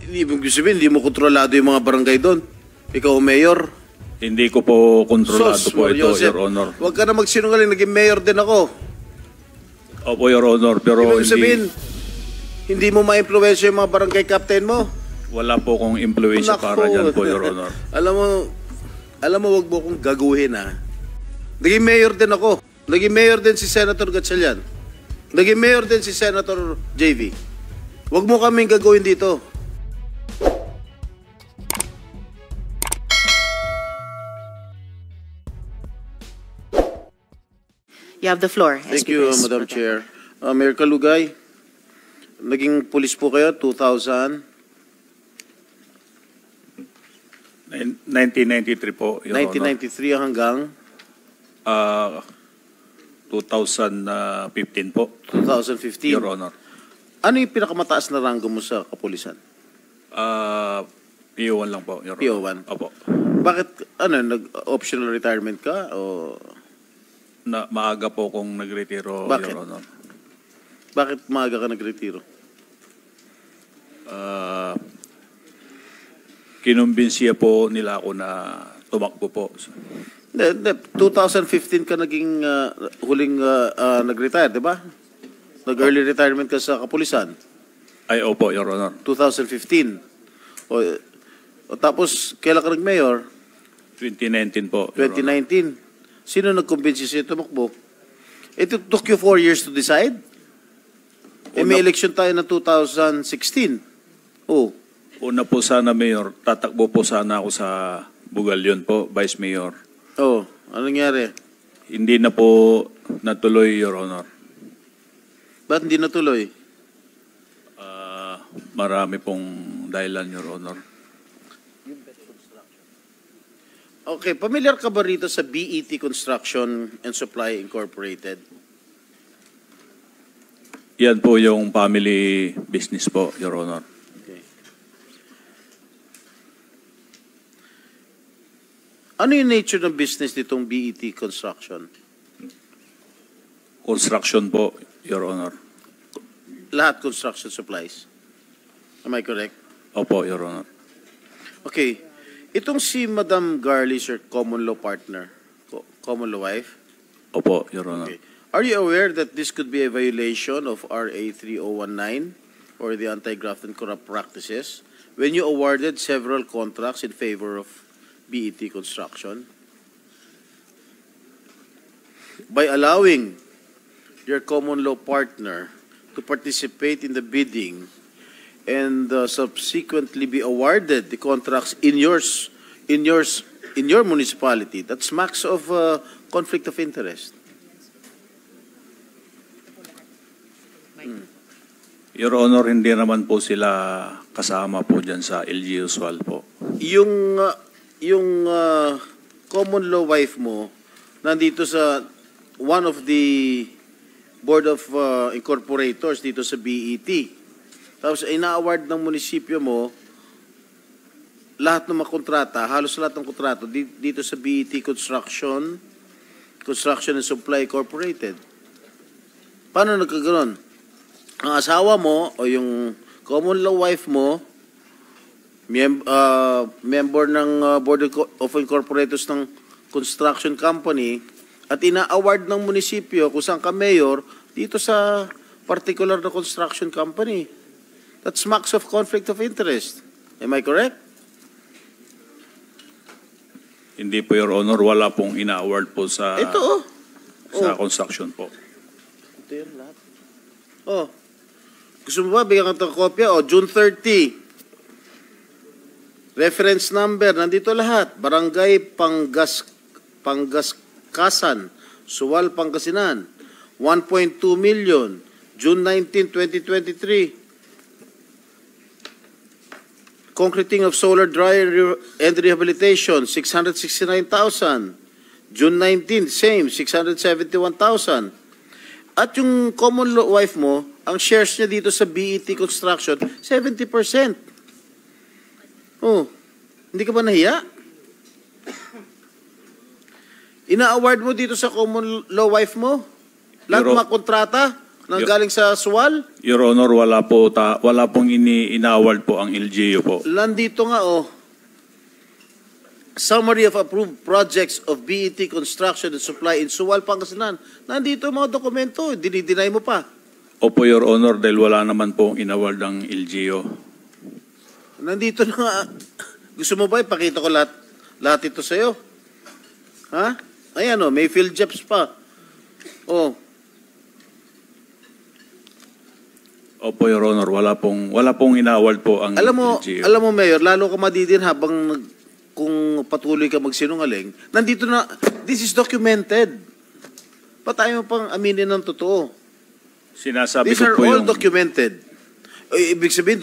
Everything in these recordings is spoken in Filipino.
Ibig sabihin, hindi mo kontrolado yung mga barangay doon. Ikaw ang mayor. Hindi ko po kontrolado Sos, po ito, Joseph, Your Honor. Huwag ka na magsinungaling, naging mayor din ako. Opo, Your Honor, pero Ibig sabihin, hindi mo ma-influensya yung mga barangay captain mo. wala po kong impluensya para dyan po, Your Honor. Alam mo, wag mo kong gaguhin, ha. Naging mayor din ako. Naging mayor din si Senator Gatchalian. Naging mayor din si Senator JV. Wag mo kaming gagawin dito. You have the floor. Thank you, Madam Chair. Mayor Kalugay, naging pulis po kayo 1993 po, Your 1993 hanggang Honor. 2015 po, 2015. Your Honor. Ano yung pinakamataas na ranggo mo sa kapulisan? PO1 lang po, Your Honor. PO1? Opo. Bakit, nag-optional retirement ka? O Maaga po kung nagretiro, Bakit? Your Honor. bakit maaga ka nagretiro? Kinumbinsiya po nila ako na tumakbo po. 2015 ka naging huling nag-retire, di ba? Nag-early retirement ka sa kapulisan. Ay, opo, Your Honor. 2015. O tapos, kailan ka nag-mayor? 2019 po, Your Honor. 2019. Sino nag-convince sa'yo tumakbo? It took you 4 years to decide? May election tayo na 2016. Oh. Una po sana, Mayor, tatakbo po sana ako sa Bugalyon po, Vice Mayor. Oh, ano nangyari? Hindi na po natuloy, Your Honor. Ba't hindi natuloy? Marami pong dahilan, Your Honor. Okay, familiar ka ba rito sa BET Construction and Supply Incorporated? Yan po yung family business po, Your Honor. Okay. Ano yung nature ng business nitong BET Construction? Construction po, Your Honor. Lahat construction supplies. Am I correct? Opo, Your Honor. Okay. Itong si Madam Garly, sir, common law partner, common law wife. Opo, Your Honor. Okay. Are you aware that this could be a violation of RA 3019 or the Anti-Graft and Corrupt Practices when you awarded several contracts in favor of BET Construction? By allowing your common law partner to participate in the bidding and subsequently be awarded the contracts in your municipality, that smacks of conflict of interest. Your Honor, hindi naman po sila kasama po dyan sa LG Usual po. Yung common law wife mo nandito sa one of the board of incorporators dito sa BET. Tapos ina-award ng munisipyo mo lahat ng mga kontrata, halos lahat ng kontrato dito sa BET Construction and Supply Incorporated. Paano nagkaganon? Ang asawa mo o yung common law wife mo, member ng Board of Incorporators ng construction company, at ina-award ng munisipyo kung saan ka mayor dito sa particular na construction company. That smacks of conflict of interest. Am I correct? Hindi po, Your Honor. Wala pong ina-award po sa, Ito, sa construction po. Ito yan lahat. Oh. Gusto mo ba bigyan ka ng kopya? Oh, June 30. Reference number, nandito lahat. Barangay Panggaskasan, Suwal, Pangasinan. 1.2 million. June 19, 2023. Concreting of solar dryer and rehabilitation, 669,000. June 19, same, 671,000. At yung common law wife mo, ang shares niya dito sa BET Construction, 70%. Oh, hindi ka ba nahiya? Ina-award mo dito sa common law wife mo? Lahat ng mga kontrata, na galing sa SUAL? Your Honor, wala pong ina-award po ang LGU po. Nandito nga, Summary of approved projects of BET construction and supply in SUAL, Pangasinan. Nandito ang mga dokumento, dinideny mo pa. Opo, Your Honor, dahil wala naman pong in-award ang LGU. Nandito na nga. Gusto mo ba ipakita ko lahat ito sa'yo? Ha? Ayan may field jobs pa. Opo, Your Honor, wala pong ina-award po ang LGU. Alam mo, Mayor, lalo ka madidin habang kung patuloy ka magsinungaling. Nandito na, this is documented. Pa tayo pang aminin ng totoo. Sinasabi These ko are po all yung... documented. Ibig sabihin,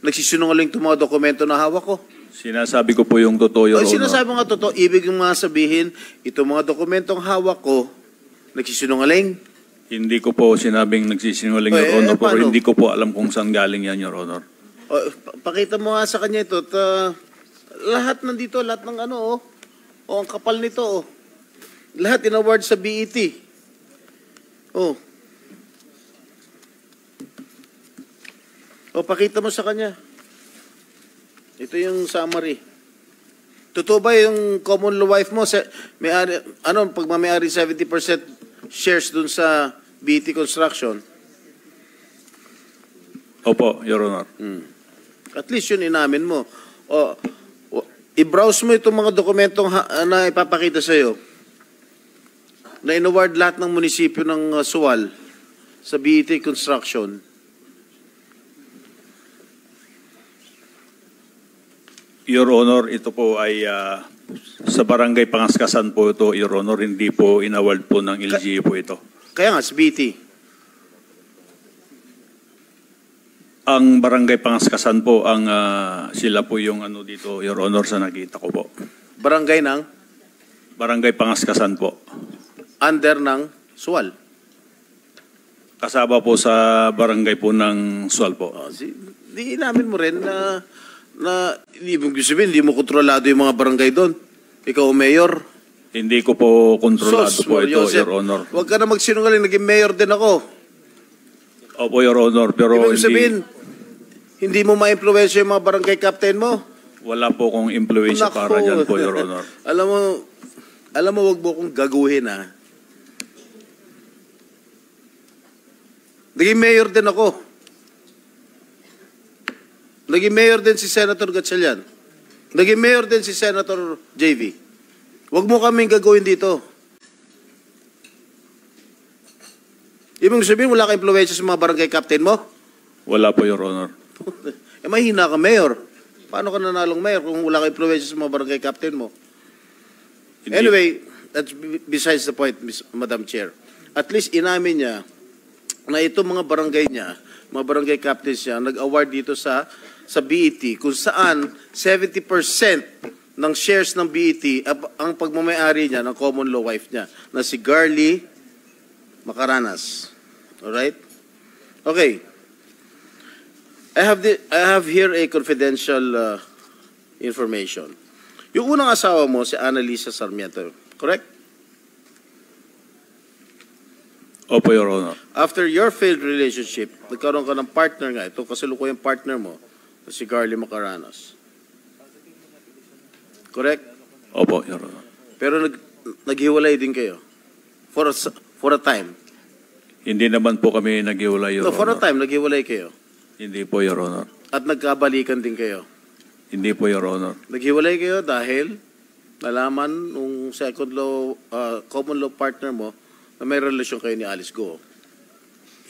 nagsisinungaling itong mga dokumento na hawak ko. Sinasabi ko po yung totoo, Your Honor. Sinasabi mo nga totoo, ibig mga sabihin, itong mga dokumentong hawak ko, nagsisinungaling. Hindi ko po sinabing nagsisinungaling, Your Honor, pero hindi ko po alam kung saan galing yan, Your Honor. Pakita mo nga sa kanya ito. Lahat nandito, lahat ng ang kapal nito, Lahat in-award sa BET. Pakita mo sa kanya. Ito yung summary. Totoo ba yung common law wife mo? Pag may-ari 70% shares dun sa BET Construction? Opo, Your Honor. At least yun inamin mo. I-browse mo itong mga dokumentong na ipapakita sa'yo na in-award lahat ng munisipyo ng SUAL sa BET Construction. Your Honor, ito po ay sa barangay Pangaskasan po ito, Your Honor, hindi po in-award po ng LGU po ito. Kaya nga, sa BET. Ang barangay Pangaskasan po, sila po yung dito, Your Honor, sa nakita ko po. Barangay ng? Barangay Pangaskasan po. Under ng SUAL. Kasama po sa barangay po ng SUAL po. Di inamin mo rin na ibig sabihin, hindi mo kontrolado yung mga barangay doon. Ikaw, mayor. Hindi ko po kontrolado po ito, Joseph, Your Honor. Huwag ka na magsinungaling, naging mayor din ako. Opo, Your Honor, pero ibig sabihin, hindi mo ma-influensya yung mga barangay captain mo? Wala po kong influensya para dyan po, Your Honor. Alam mo, wag mo kong gaguhin, Naging mayor din ako. Naging mayor din si Senator Gatchalian. Naging mayor din si Senator JV. Wag mo kaming gagawin dito. Ibig sabihin, wala ka influensya sa mga barangay captain mo? Wala po, Your Honor. Mahina ka, mayor. Paano ka nanalong mayor kung wala ka influensya sa mga barangay captain mo? Hindi. Anyway, that's besides the point, Madam Chair. At least inamin niya na itong mga barangay niya, mga barangay captains niya, nag-award dito sa BET kung saan 70% ng shares ng BET ang pagmamayari niya ng common law wife niya na si Garly Macaranas. Alright? Okay. I have here a confidential information. Yung unang asawa mo, si Annalisa Sarmiento, correct? Opo, Your Honor. After your failed relationship, nagkaroon ka ng partner nga. Ito kasalukuyang partner mo, si Garly Macaranas. Correct? Opo, Your Honor. Pero naghiwalay din kayo? For a time? Hindi naman po kami naghiwalay, Your Honor. For a time, naghiwalay kayo? Hindi po, Your Honor. At nagkabalikan din kayo? Hindi po, Your Honor. Naghiwalay kayo dahil nalaman nung common law partner mo na may relasyon kayo ni Alice Go.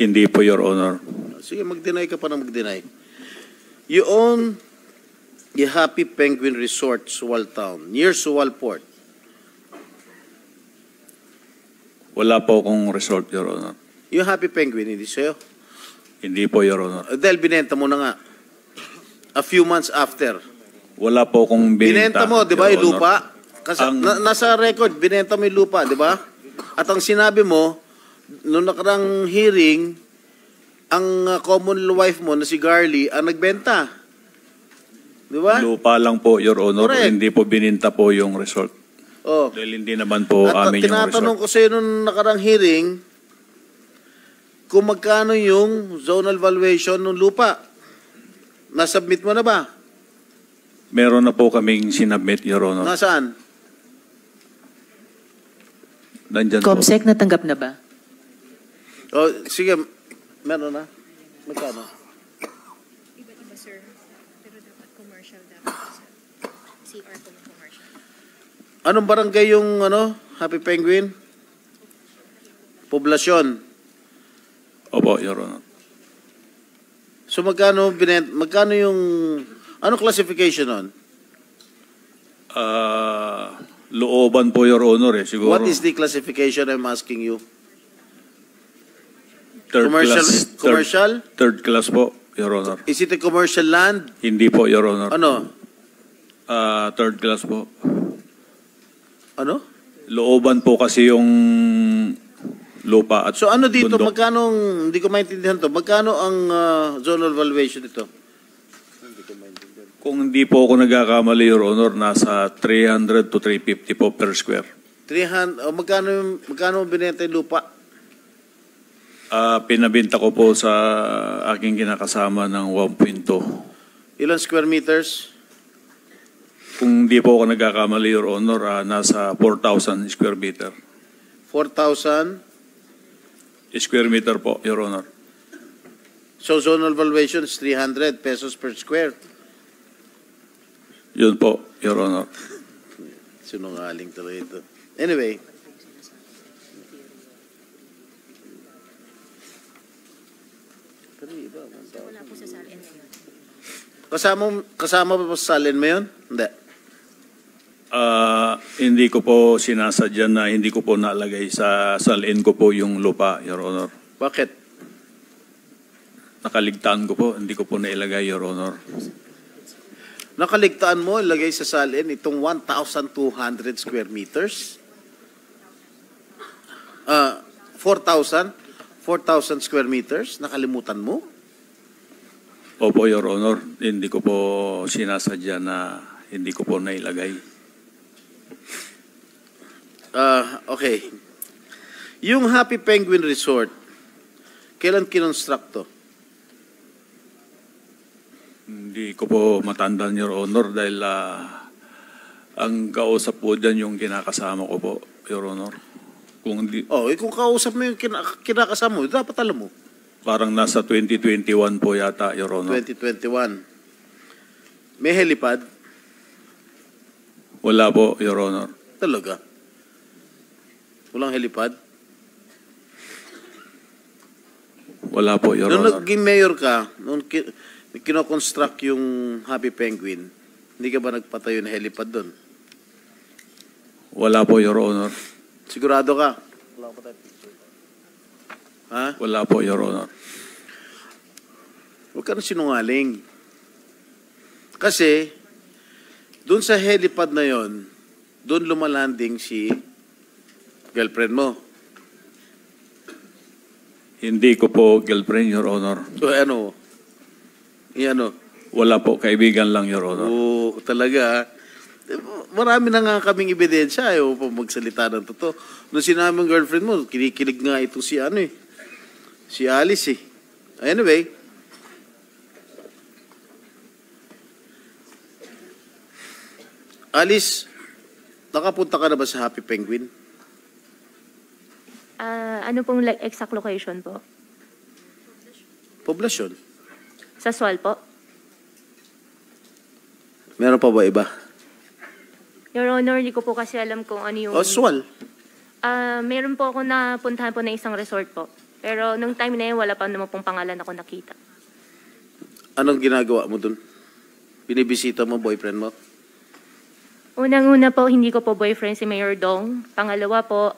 Hindi po, Your Honor. Sige, mag-deny ka pa na mag-deny. You own the Happy Penguin Resort, Suwal Town, near Suwal Port. Wala po akong resort, Your Honor. Yung Happy Penguin, hindi sa'yo? Hindi po, Your Honor. Dahil binenta mo na nga. A few months after. Wala po akong Binenta mo, di ba, Your yung Honor. lupa? Kasi nasa record, binenta mo yung lupa, di ba? At ang sinabi mo, noong nakarang hearing, ang common law wife mo na si Garly ang nagbenta. Di ba? Lupa lang po, Your Honor. Correct. Hindi po bininta po yung resort. Dahil hindi naman po At amin yung resort. tinatanong ko sa'yo noong nakarang hearing, kung magkano yung zonal valuation ng lupa. Nasubmit mo na ba? Meron na po kaming sinabmit, Your Honor. Nasaan? Nandyan po. Comsec, natanggap na ba? O, sige, meron na. Magkano? Iba-iba, sir. Pero dapat commercial dapat, sir. CR po ng commercial. Anong barangay yung Happy Penguin? Poblasyon. Opo, Your Honor. So magkano yung anong classification nun? Looban po, Your Honor, eh. Siguro. What is the classification I'm asking you? Third commercial? class, Commercial? Third class po, Your Honor. Is it a commercial land? Hindi po, Your Honor. Ano? Third class po. Ano? Looban po kasi yung lupa at So ano dito, bundok. magkano, hindi ko maintindihan to, magkano ang zonal valuation dito? Kung hindi po ako nagkakamali, Your Honor, nasa 300 to 350 po per square. 300, magkano binenta yung lupa? Pinabinta ko po sa aking kinakasama ng 1.2. Ilan square meters? Kung hindi po ako nagkakamali, Your Honor, nasa 4,000 square meter. 4,000? Square meter po, Your Honor. So zonal valuation is 300 pesos per square. Yun po, Your Honor. Sinungaling talaga ito. Anyway. So, wala po sa salin yun. Kasama pa sa salin mo yun? Hindi. Hindi ko po sinasadya na hindi ko po nalagay sa salin ko po yung lupa, Your Honor. Bakit? Nakaligtaan ko po, hindi ko po nailagay, Your Honor. Nakaligtaan mo, ilagay sa salin itong 1,200 square meters? 4,000 square meters? Nakalimutan mo? Opo, Your Honor. Hindi ko po sinasadya na hindi ko po nailagay. Okay. Yung Happy Penguin Resort, kailan kinonstruct to? Hindi ko po matandaan, Your Honor, dahil ang kausap po dyan yung kinakasama ko po, Your Honor. Kung Kung kausap mo yung kinakasama mo, dapat alam mo. parang nasa 2021 po yata, Your Honor. 2021. May helipad? Wala po, Your Honor. Talaga? Walang helipad? Wala po, Your Nung Honor. naging mayor ka, nung kinoconstruct yung Happy Penguin, hindi ka ba nagpatayo ng helipad doon? Wala po, Your Honor. Sigurado ka? Ha? Wala po, Your Honor. Huwag ka na sinungaling. Kasi, doon sa helipad na yon, doon lumalanding si girlfriend mo. Hindi ko po girlfriend, Your Honor. So ano? Ano? Wala po, kaibigan lang, Your Honor. Oo, talaga. Marami na nga kaming ebidensya. Ayaw pa magsalita ng totoo. Nung sinabi ng girlfriend mo, kinikilig nga ito si si Alice eh. Anyway. Alice, nakapunta ka na ba sa Happy Penguin? Ano pong exact location po? Poblasyon. Sa Sual po? Meron pa ba iba? Your Honor, hindi ko po kasi alam kung ano yung... Oswal. Meron po ako napuntahan po na isang resort po. Pero nung time na yun, wala pa naman pong pangalan ako nakita. Anong ginagawa mo dun? Binibisita mo boyfriend mo? Unang-una po, hindi ko po boyfriend si Mayor Dong. Pangalawa po,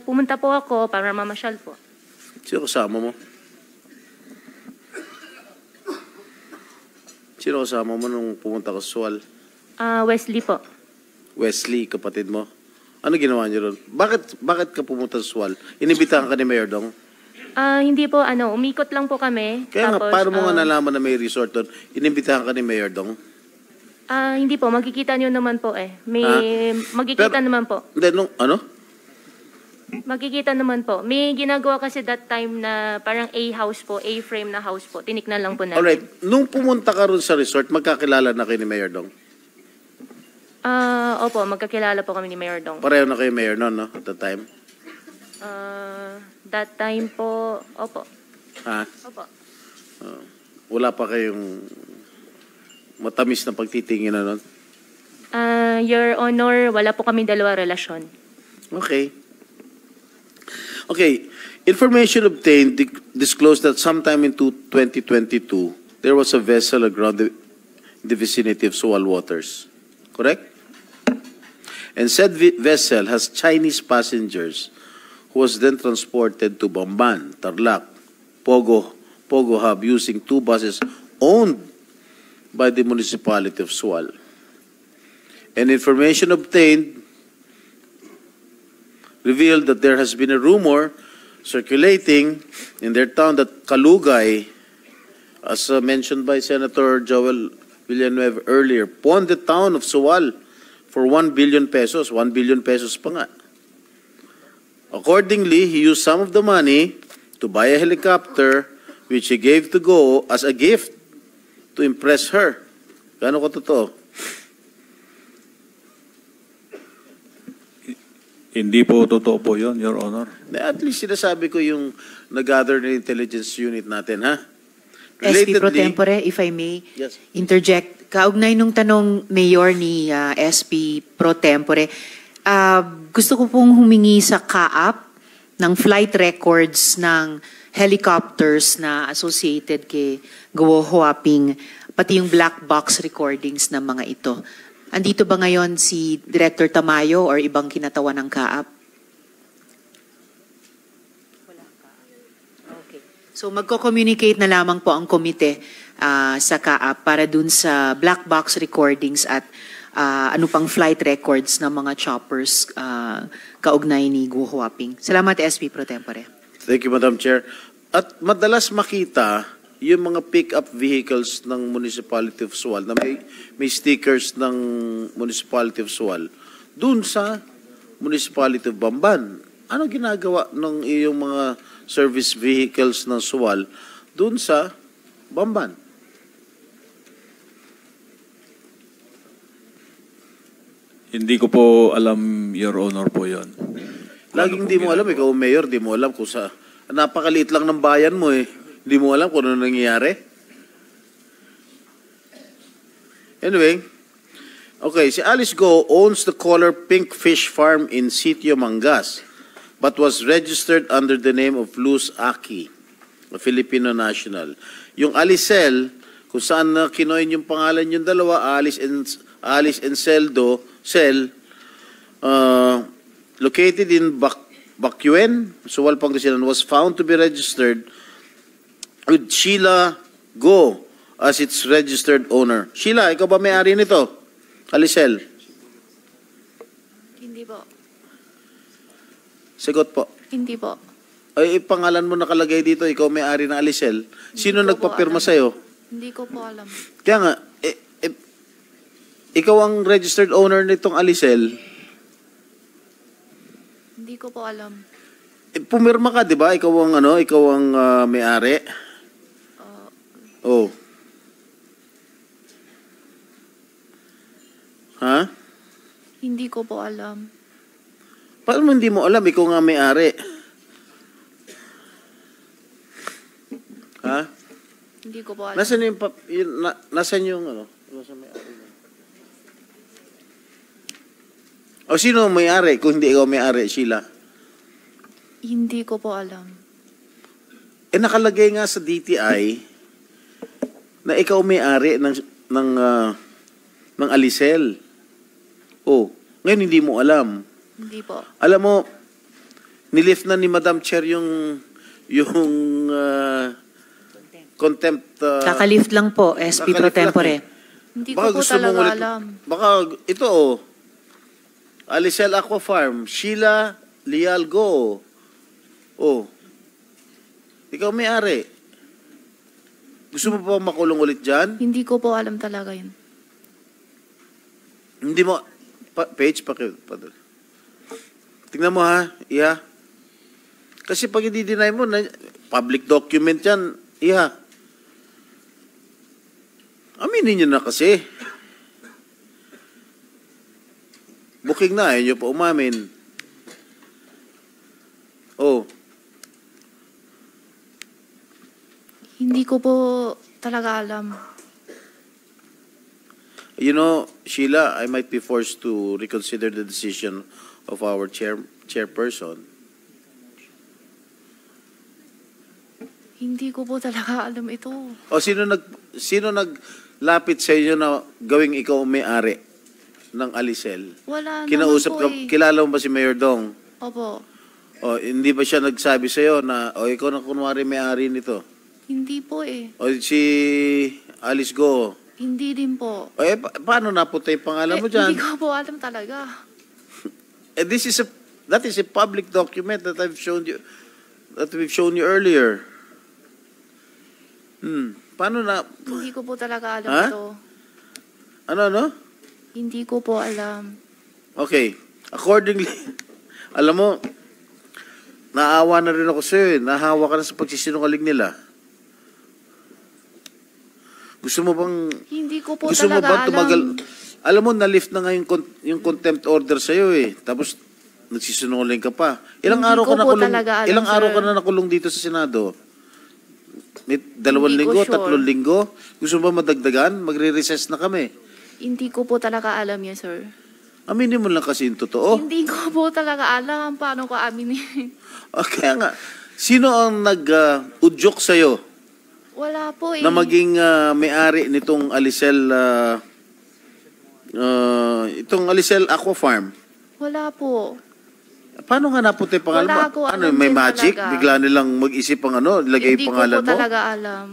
pumunta po ako para mamasyal po. Sino kasama mo? Sino kasama mo nung pumunta ka sa Sual? Wesley po. Wesley, kapatid mo. Ano ginawa niyo ron? Bakit ka pumunta sa Sual? Inibitahan ka ni Mayor Dong? Hindi po, umikot lang po kami. Kaya nga, Tapos, paano mo nga nalaman na may resort doon? Inibitahan ka ni Mayor Dong? Hindi po, magkikita niyo naman po eh. Magkikita Pero- naman po. Hindi, ano? Makikita naman po. May ginagawa kasi that time na parang A-house po, A-frame na house po. Tiniknan lang po namin. Alright, nung pumunta ka ron sa resort, magkakilala na kayo ni Mayor Dong? Opo, magkakilala po kami ni Mayor Dong. Pareho na kayo Mayor noon, no? At the time? That time po, opo. Ha? Opo. Wala pa kayong matamis na pagtitingin na nun? Your Honor, wala po kami dalawa relasyon. Okay. Okay. Information obtained disclosed that sometime in 2022, there was a vessel aground in the vicinity of Sual Waters. Correct? And said vessel has Chinese passengers who was then transported to Bamban, Tarlac, Pogo Hub using 2 buses owned by the municipality of Sual. And information obtained revealed that there has been a rumor circulating in their town that Kalugay, as mentioned by Senator Joel Villanueva earlier, pawned the town of Sual for 1 billion pesos. 1 billion pesos pa nga. Accordingly, he used some of the money to buy a helicopter which he gave to Go as a gift to impress her. Gano'n ko totoo? Hindi po totoo po yun, Your Honor. At least sinasabi ko yung nag-gather na intelligence unit natin, ha? SP Pro Tempore, if I may Yes. interject. Kaugnay nung tanong Mayor ni SP Pro Tempore, gusto ko pong humingi sa CAAP ng flight records ng helicopters na associated kay Guo Huaping, pati yung black box recordings ng mga ito. Andito ba ngayon si Director Tamayo or ibang kinatawan ng CAAP? Okay. So magko-communicate na lamang po ang komite sa CAAP para dun sa black box recordings at ano pang flight records ng mga choppers kaugnay ni Guo Huaping. Salamat, SP Pro Tempore. Thank you, Madam Chair. At madalas makita yung mga pick-up vehicles ng Municipality of Sual na may stickers ng Municipality of Sual dun sa Municipality of Bamban. Ano ginagawa ng iyong mga service vehicles ng Sual dun sa Bamban? Hindi ko po alam, Your Honor, po yun. Laging di mo alam, ikaw mayor, di mo alam kung sa... Napakaliit lang ng bayan mo eh. Di mo alam kung ano nangyayari. Anyway, okay, si Alice Go owns the color Pink Fish Farm in Sitio Mangas, but was registered under the name of Luz Aki, a Filipino national. Yung Alicel, kung saan na kinoin yung pangalan yung dalawa, Alice and Cel, located in Bacuén, Sual, Pangasinan, was found to be registered with Sheila Go as its registered owner. Sheila, ikaw ba may-ari nito? Alicel? Hindi po. Sagot po. Hindi po. Ay, pangalan mo nakalagay dito, ikaw may-ari ng Alicel. Sino Hindi ko po nagpapirma alam. sa'yo? Hindi ko po alam. Kaya nga, ikaw ang registered owner nitong Alicel. Hindi ko po alam. Pumirma ka, di ba? Ikaw ang may-ari. Oh. Ha? Hindi ko po alam. Paano mo hindi mo alam? Ikaw nga may-ari. Ha? Hindi ko po alam. Nasaan yung, nasaan yung Nasaan may-ari? O sino ang may-ari kung hindi ikaw may-ari, Sheila? Hindi ko po alam. Nakalagay nga sa DTI na ikaw may-ari ng Alicel. Oh, ngayon hindi mo alam. Hindi po. Alam mo, nilift na ni Madam Chair yung contempt. Kakalift lang po, SP Pro Kakalift lang Tempore. Hindi ko po talaga alam. Baka ito Alicel Aqua Farm, Sheila Lial Go. Oh. Ikaw may-ari. Gusto mo pa makulong ulit dyan? Hindi ko po alam talaga yun. Hindi mo, page, tingnan mo ha, Iha. Kasi pag i-deny mo, public document yan, iha. Aminin nyo na kasi. Booking na, ayaw nyo pa umamin. Oh. Hindi ko po talaga alam. You know, Sheila, I might be forced to reconsider the decision of our chairperson. Hindi ko po talaga alam ito. O sino naglapit sa inyo na gawing ikaw may-ari ng Alicel? Wala Kinausap naman po ka, kilala mo ba si Mayor Dong? Opo. O hindi ba siya nagsabi sa iyo na ikaw na kunwari may-ari nito? Hindi po eh. O si Alice Go? Hindi din po. O paano napunta yung pangalan mo dyan? Hindi ko po alam talaga. That is a public document that we've shown you earlier. Paano na? Hindi ko po talaga alam Ha? ito. Ano? Hindi ko po alam. Okay. Accordingly, alam mo, naawa na rin ako sa'yo eh. Nahawa ka na sa pagsisinungaling nila. Gusto mo bang... Hindi ko po Gusto mo talaga ba tumagal? alam. Alam mo, na-lift na nga yung contempt order sa'yo eh. Tapos, nagsisinungaling ka pa. Ilang Hindi araw ko ka po nakulong? talaga alam, Ilang araw sir. ka na nakulong dito sa Senado? May 2 Hindi ko linggo, sure. 3 linggo? Gusto mo ba madagdagan? Magre-recess na kami. Hindi ko po talaga alam yan, sir. Aminin mo lang kasi yung totoo. Hindi ko po talaga alam paano ko aminin. Kaya nga, sino ang nag-udyok sa'yo Wala po eh. na maging may-ari nitong Alicel, itong Alicel Aqua Farm? Wala po. Paano nga napunta yung pangalan Wala mo? ko Ano, alam may din magic? talaga. Bigla nilang mag-isip ang ilagay Hindi yung pangalan ko po mo? talaga alam.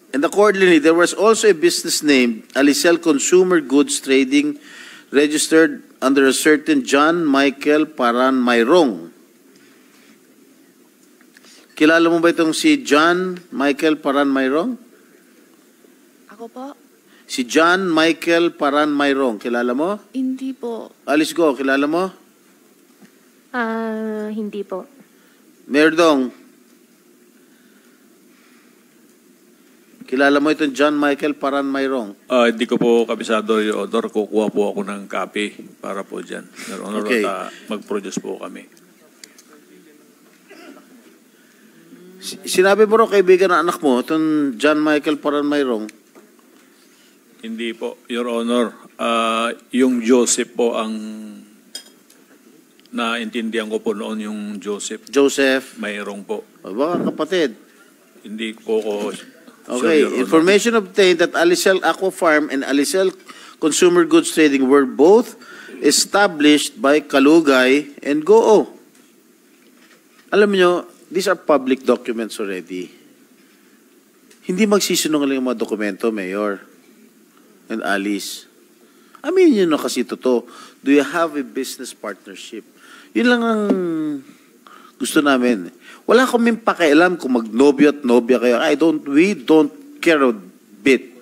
And accordingly, there was also a business named Alicel Consumer Goods Trading registered under a certain John Michael Paran Mayrong. Kilala mo ba itong si John Michael Paran Mayrong? Ako po? Si John Michael Paran Mayrong, kilala mo? Hindi po. Alice Go, kilala mo? Hindi po. Mayor Dong, kilala mo itong John Michael Paran Mayrong? Hindi ko po kabisado, Your Honor. Kukuha po ako ng copy para po dyan. Your Honor, Okay. at mag-produce po kami. Sinabi mo rin kaibigan ng anak mo, itong John Michael Paran Mayrong? Hindi po, Your Honor. Yung Joseph po ang naintindihan ko po noon, yung Joseph. Joseph? Mayroong po. O baka kapatid. Hindi po ko Okay, Your Honor. information obtained that Alicel Aqua Farm and Alicel Consumer Goods Trading were both established by Kalugay and Goo. Alam nyo, these are public documents already. Hindi magsisinungaling ang mga dokumento, Mayor and Alice. Aminin nyo na kasi totoo. Do you have a business partnership? Yun lang ang gusto namin. Wala kaming pakialam kung magnobyo at nobya kayo. We don't care a bit.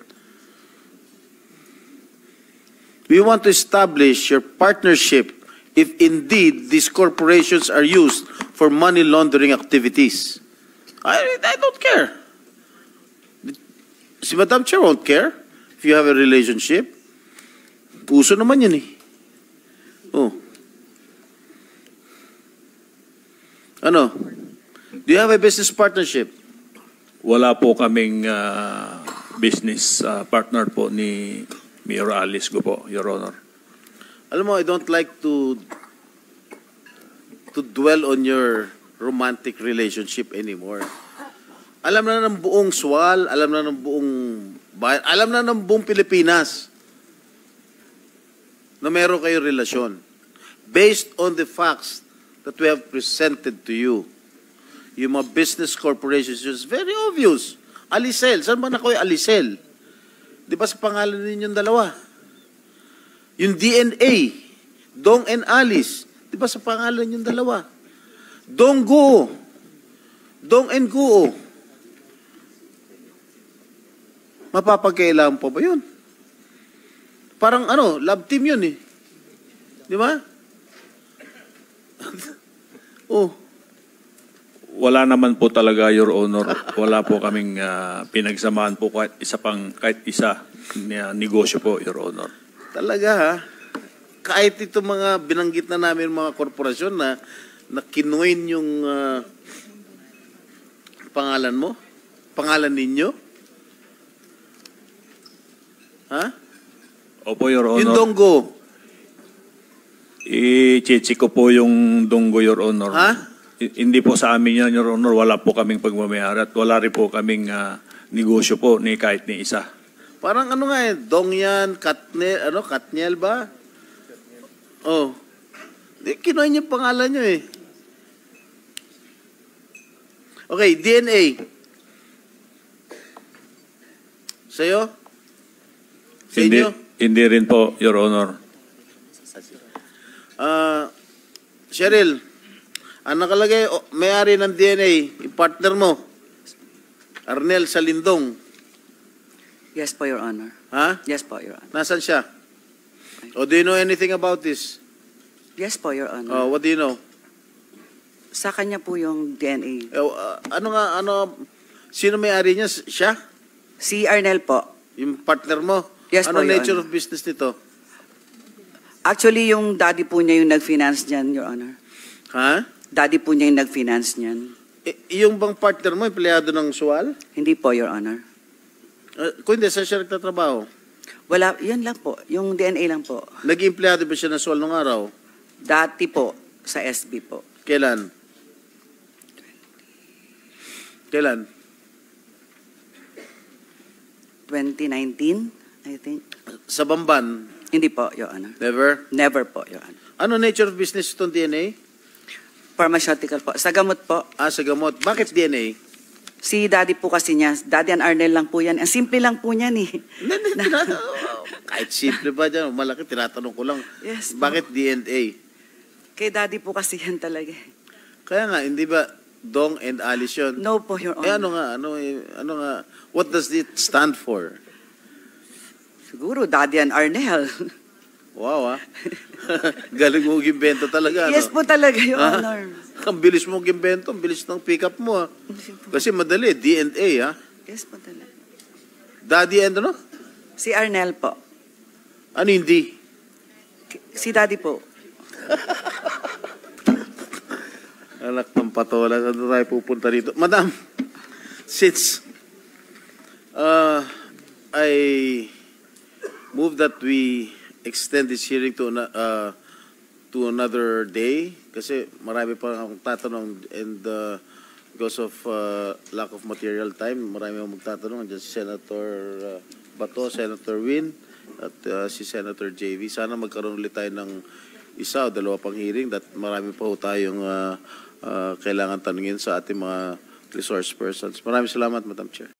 We want to establish your partnership if indeed these corporations are used for money laundering activities. I don't care. Si Madam Chair won't care if you have a relationship. Puso naman yun eh. Oh. Ano? Do you have a business partnership? Wala po kaming business partner po ni Mayor Alice ko po, Your Honor. Alam mo, I don't like to dwell on your romantic relationship anymore. Alam na ng buong Sual, alam na ng buong bayan, alam na ng buong Pilipinas na meron kayong relasyon. Based on the facts that we have presented to you, yung mga business corporations, it's very obvious. Alicel, saan ba na kayo Alicel? Di ba sa pangalan ninyong dalawa? Yung DNA, Dong and Alice, di ba sa pangalan ninyong dalawa? Dong Guo, Dong and Guo. Mapapagkailangan pa ba yun? Parang love team yun eh. Di ba? Oh, Wala naman po talaga, Your Honor. Wala po kaming pinagsamahan po kahit isa na negosyo po, Your Honor. talaga ha. Kahit ito mga binanggit na namin mga korporasyon na kinuin yung pangalan mo? Pangalan ninyo? Ha? Opo, Your Honor. Yung Donggo. I-check ko po yung Donggo, Your Honor. Ha? Hindi po sa amin yan, Your Honor. Wala po kaming pagmamayari at wala rin po kaming negosyo po ni kahit ni isa. Parang ano nga Dong yan, Katniel ba? Oh. Di, kinuha niyo pangalan niyo eh. Okay, DNA. Sa'yo? Sa Hindi, inyo? hindi rin po, Your Honor. Cheryl, ang nakalagay, may-ari ng DNA, yung partner mo, Arnel Salindong. Yes po, Your Honor. Ha? Yes po, Your Honor. Nasaan siya? O do you know anything about this? Yes po, Your Honor. Oh, what do you know? Sa kanya po yung DNA. Sino may-ari niya? Siya? Si Arnel po. Yung partner mo? Yes ano po, Your nature Honor. of business nito? Actually, yung daddy po niya yung nag-finance niyan, Your Honor. Ha? Daddy po niya yung nag-finance niyan. Yung bang partner mo, empleyado ng SUAL? Hindi po, Your Honor. Kung hindi, saan siya nagtatrabaho? Wala, yun lang po. Yung DNA lang po. Naging empleyado ba siya ng SUAL nung araw? Dati po, sa SB po. Kailan? Kailan? 2019, I think. Sa Bamban? Hindi po, Your Honor. Never? Never po, Your Honor. Ano nature of business itong DNA? Pharmaceutical po. Sa gamot po. Sa gamot. Bakit DNA? Si daddy po kasi niya. Daddy and Arnel lang po yan. Ang simple lang po niyan eh. Kahit simple ba dyan, malaki, tinatanong ko lang. Yes po. Bakit DNA? Kay daddy po kasi yan talaga. Kaya nga, hindi ba Dong and Alice yun? No po, Your Honor. Ano nga, what does it stand for? Siguro, Daddy and Arnel. Wow, galing mo gimbento talaga. Yes po talaga, Your Honor. Ang bilis mo gimbento, ang bilis ng pick-up mo. Kasi madali, DNA, ha? Yes po talaga. Daddy and ano? Si Arnel po. Ano hindi? Si Daddy po. Anak ng patola, saan tayo pupunta dito? Madam, since I move that we extend this hearing to another day, kasi marami pa akong tatanong and because of lack of material time, marami akong magtatanong. Andiyan si Senator Bato, Senator Win, at si Senator JV. Sana magkaroon ulit tayo ng isa o dalawa pang hearing that marami pa ho tayong kailangan tanungin sa ating mga resource persons. Maraming salamat, Madam Chair.